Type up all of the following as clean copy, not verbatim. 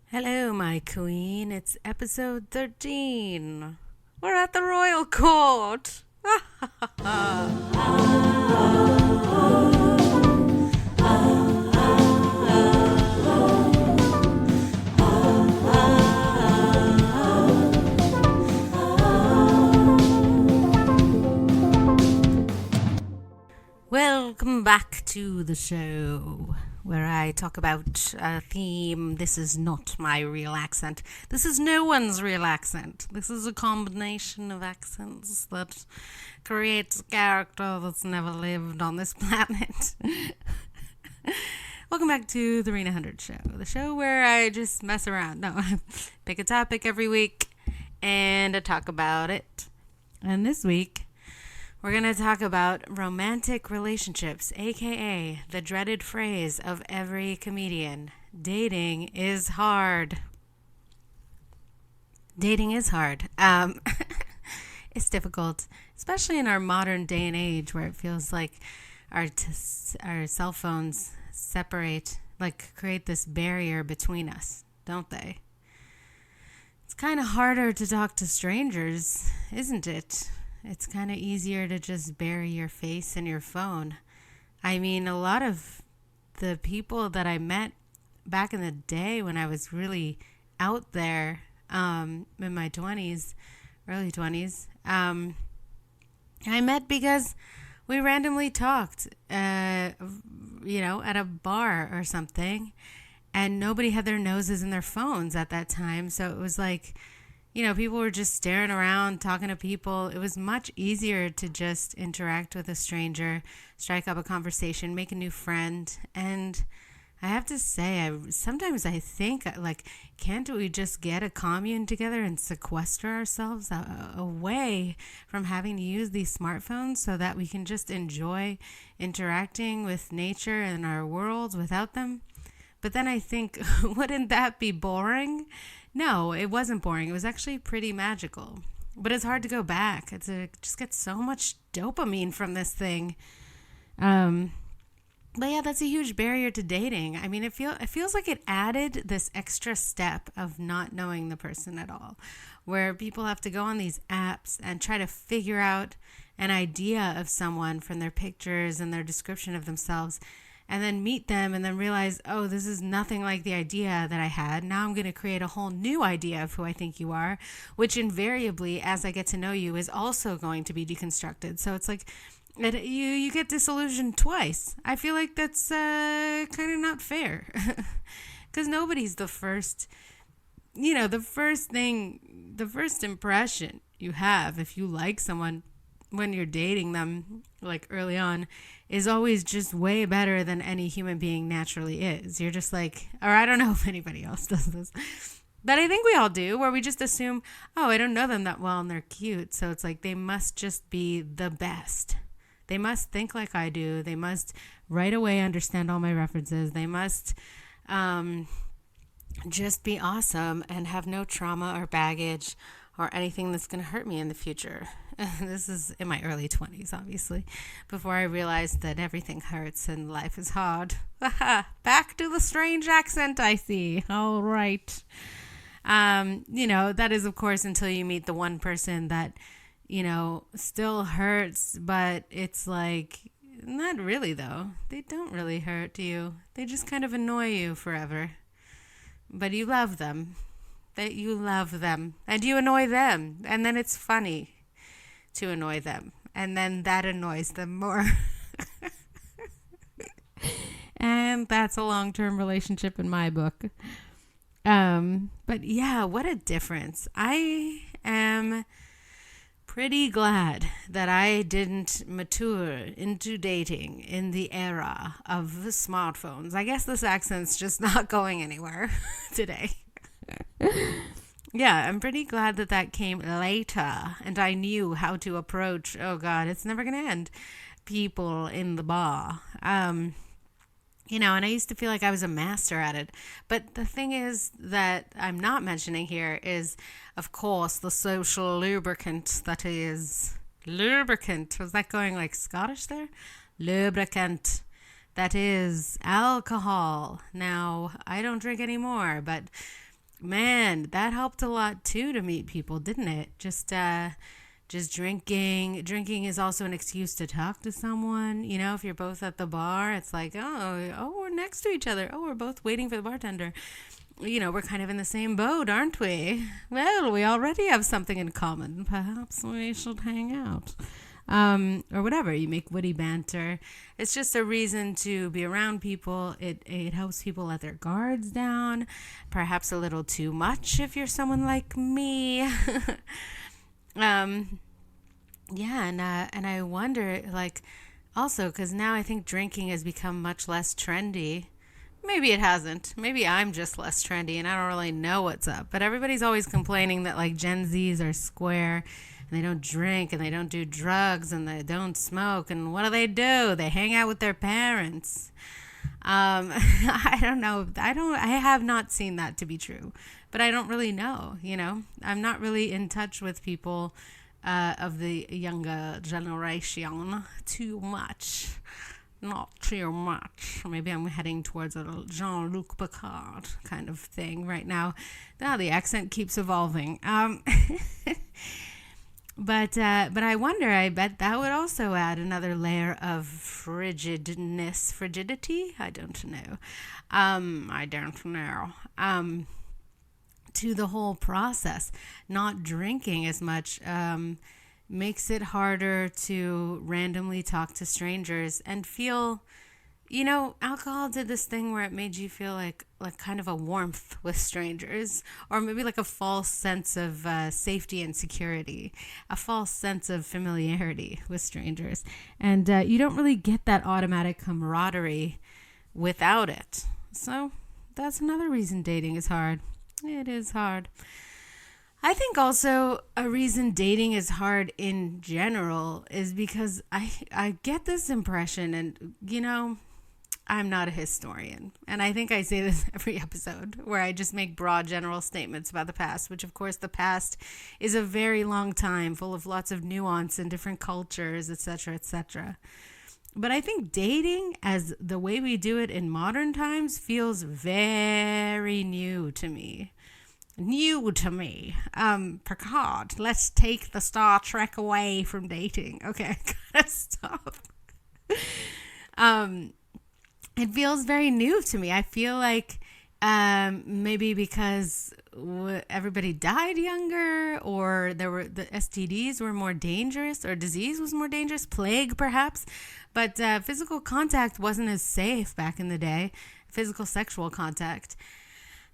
Hello, my queen. It's episode 13. We're at the royal court. Welcome back to the show where I talk about a theme. This is not my real accent. This is no one's real accent. This is a combination of accents that creates a character that's never lived on this planet. Welcome back to the Rena 100 Show, the show where I just mess around. No, I pick a topic every week and I talk about it. And this week, we're going to talk about romantic relationships, aka the dreaded phrase of every comedian. Dating is hard. Dating is hard. It's difficult, especially in our modern day and age where it feels like our cell phones separate, like create this barrier between us, don't they? It's kind of harder to talk to strangers, isn't it? It's kind of easier to just bury your face in your phone. I mean, a lot of the people that I met back in the day when I was really out there in my 20s, early 20s, I met because we randomly talked, at a bar or something, and nobody had their noses in their phones at that time. So it was like, people were just staring around, talking to people. It was much easier to just interact with a stranger, strike up a conversation, make a new friend. And I have to say, sometimes I think, can't we just get a commune together and sequester ourselves away from having to use these smartphones so that we can just enjoy interacting with nature and our worlds without them? But then I think, wouldn't that be boring? No, it wasn't boring. It was actually pretty magical. But it's hard to go back. Just get so much dopamine from this thing. But yeah, that's a huge barrier to dating. I mean, it feels like it added this extra step of not knowing the person at all, where people have to go on these apps and try to figure out an idea of someone from their pictures and their description of themselves, and then meet them and then realize, oh, this is nothing like the idea that I had. Now I'm going to create a whole new idea of who I think you are, which invariably, as I get to know you, is also going to be deconstructed. So it's like you get disillusioned twice. I feel like that's kind of not fair because nobody's the first, the first impression you have if you like someone when you're dating them, like early on, is always just way better than any human being naturally is. You're just like, or I don't know if anybody else does this, but I think we all do, where we just assume, oh, I don't know them that well and they're cute, so it's like they must just be the best. They must think like I do. They must right away understand all my references. They must just be awesome and have no trauma or baggage or anything that's going to hurt me in the future. This is in my early 20s, obviously, before I realized that everything hurts and life is hard. Back to the strange accent, I see. All right. That is, of course, until you meet the one person that, still hurts, but it's like, not really, though. They don't really hurt you. They just kind of annoy you forever. But you love them. You love them. And you annoy them. And then it's funny to annoy them, and then that annoys them more. And that's a long-term relationship in my book. But yeah, what a difference. I am pretty glad that I didn't mature into dating in the era of smartphones. I guess this accent's just not going anywhere today. Yeah, I'm pretty glad that came later, and I knew how to approach, oh God, it's never going to end, people in the bar. And I used to feel like I was a master at it. But the thing is that I'm not mentioning here is, of course, the social lubricant that is lubricant. Was that going like Scottish there? Lubricant. That is alcohol. Now, I don't drink anymore, but Man, that helped a lot too to meet people, didn't it? Just drinking. Drinking is also an excuse to talk to someone. You know, if you're both at the bar, it's like, oh, we're next to each other. Oh, we're both waiting for the bartender. You know, we're kind of in the same boat, aren't we? Well, we already have something in common. Perhaps we should hang out. Or whatever. You make witty banter. It's just a reason to be around people. It helps people let their guards down, perhaps a little too much if you're someone like me. um, yeah, and I wonder, like, also because now I think drinking has become much less trendy. Maybe it hasn't. Maybe I'm just less trendy and I don't really know what's up. But everybody's always complaining that like Gen Zs are square and they don't drink and they don't do drugs and they don't smoke. And what do? They hang out with their parents. I don't know. I have not seen that to be true, but I don't really know, you know. I'm not really in touch with people of the younger generation too much. Not too much. Maybe I'm heading towards a Jean-Luc Picard kind of thing right now. Now the accent keeps evolving. But I wonder. I bet that would also add another layer of frigidity. I don't know. To the whole process. Not drinking as much makes it harder to randomly talk to strangers and feel, you know, alcohol did this thing where it made you feel like kind of a warmth with strangers, or maybe like a false sense of safety and security, a false sense of familiarity with strangers. And you don't really get that automatic camaraderie without it. So that's another reason dating is hard. It is hard. I think also a reason dating is hard in general is because I get this impression, and, you know, I'm not a historian. And I think I say this every episode where I just make broad general statements about the past, which of course the past is a very long time full of lots of nuance and different cultures, etc., etc. But I think dating as the way we do it in modern times feels very new to me. Picard, let's take the Star Trek away from dating. Okay, I gotta stop. It feels very new to me. I feel like maybe because everybody died younger, or the STDs were more dangerous, or disease was more dangerous, plague perhaps. But physical contact wasn't as safe back in the day. Physical sexual contact.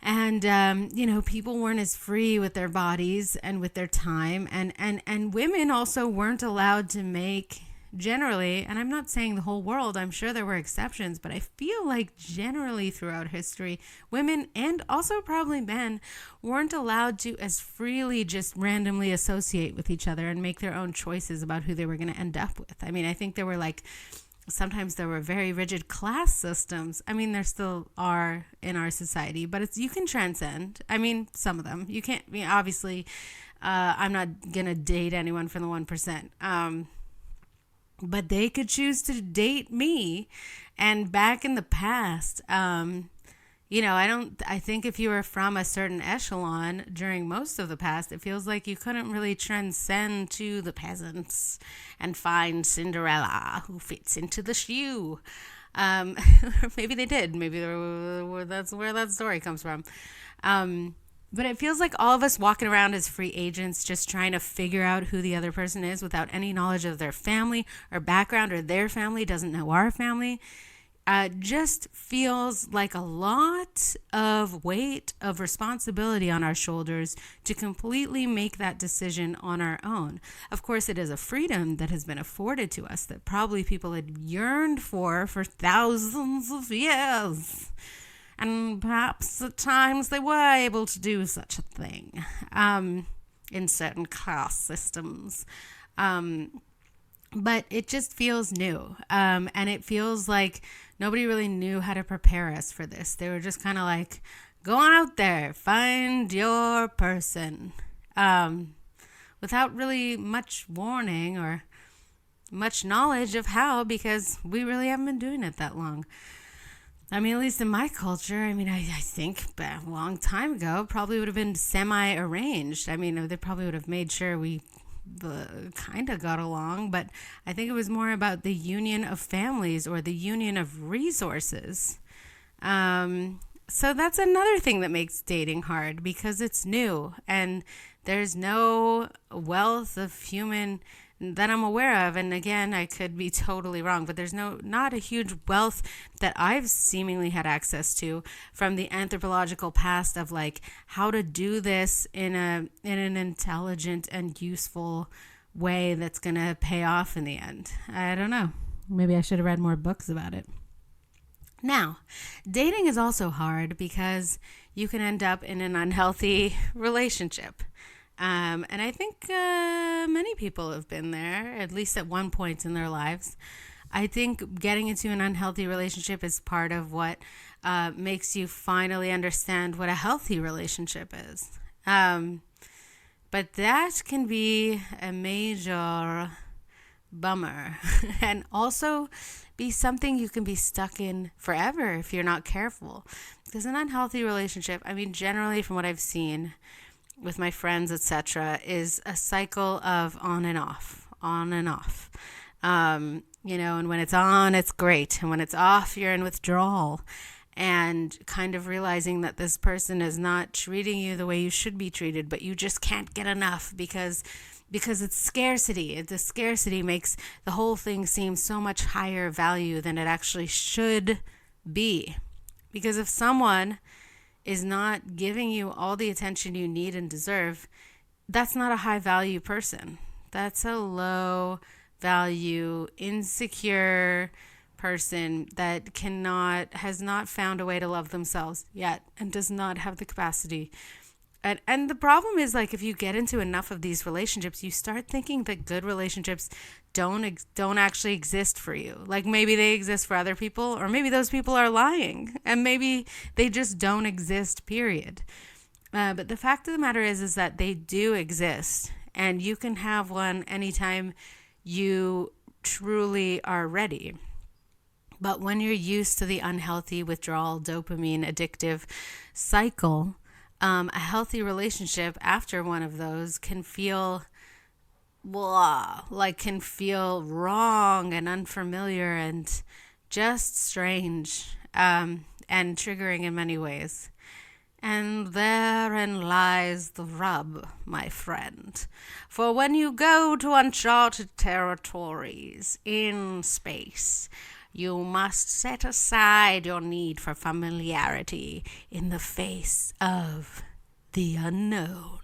And, you know, people weren't as free with their bodies and with their time. And women also weren't allowed to make, generally, and I'm not saying the whole world, I'm sure there were exceptions, but I feel like generally throughout history, women and also probably men weren't allowed to as freely just randomly associate with each other and make their own choices about who they were going to end up with. I mean, I think there were sometimes there were very rigid class systems. I mean, there still are in our society, but you can transcend. I mean, some of them. You can't, obviously, I'm not going to date anyone from the 1%. But they could choose to date me. And back in the past, you know, I think if you were from a certain echelon during most of the past, it feels like you couldn't really transcend to the peasants and find Cinderella who fits into the shoe. Maybe they did. Maybe that's where that story comes from. But it feels like all of us walking around as free agents, just trying to figure out who the other person is without any knowledge of their family or background, or their family doesn't know our family. Just feels like a lot of weight of responsibility on our shoulders to completely make that decision on our own. Of course, it is a freedom that has been afforded to us that probably people had yearned for thousands of years. And perhaps at times they were able to do such a thing in certain class systems. But it just feels new. And it feels like nobody really knew how to prepare us for this. They were just kind of like, go on out there, find your person. Without really much warning or much knowledge of how, because we really haven't been doing it that long. I mean, at least in my culture, I mean, I think a long time ago, probably would have been semi-arranged. I mean, they probably would have made sure we kind of got along, but I think it was more about the union of families or the union of resources. So that's another thing that makes dating hard because it's new and there's no wealth of human that I'm aware of. And again, I could be totally wrong, but there's not a huge wealth that I've seemingly had access to from the anthropological past of like how to do this in an intelligent and useful way that's going to pay off in the end. I don't know. Maybe I should have read more books about it. Now, dating is also hard because you can end up in an unhealthy relationship. And I think many people have been there, at least at one point in their lives. I think getting into an unhealthy relationship is part of what makes you finally understand what a healthy relationship is. But that can be a major bummer and also be something you can be stuck in forever if you're not careful. Because an unhealthy relationship, I mean, generally from what I've seen with my friends, etc., is a cycle of on and off, on and off. And when it's on, it's great. And when it's off, you're in withdrawal and kind of realizing that this person is not treating you the way you should be treated, but you just can't get enough because it's scarcity. The scarcity makes the whole thing seem so much higher value than it actually should be. Because if someone is not giving you all the attention you need and deserve, that's not a high value person. That's a low value, insecure person that has not found a way to love themselves yet and does not have the capacity. And the problem is, like, if you get into enough of these relationships, you start thinking that good relationships don't actually exist for you. Like, maybe they exist for other people, or maybe those people are lying, and maybe they just don't exist, period. But the fact of the matter is that they do exist, and you can have one anytime you truly are ready. But when you're used to the unhealthy withdrawal, dopamine addictive cycle, a healthy relationship after one of those can feel can feel wrong and unfamiliar and just strange, and triggering in many ways. And therein lies the rub, my friend. For when you go to uncharted territories in space, you must set aside your need for familiarity in the face of the unknown.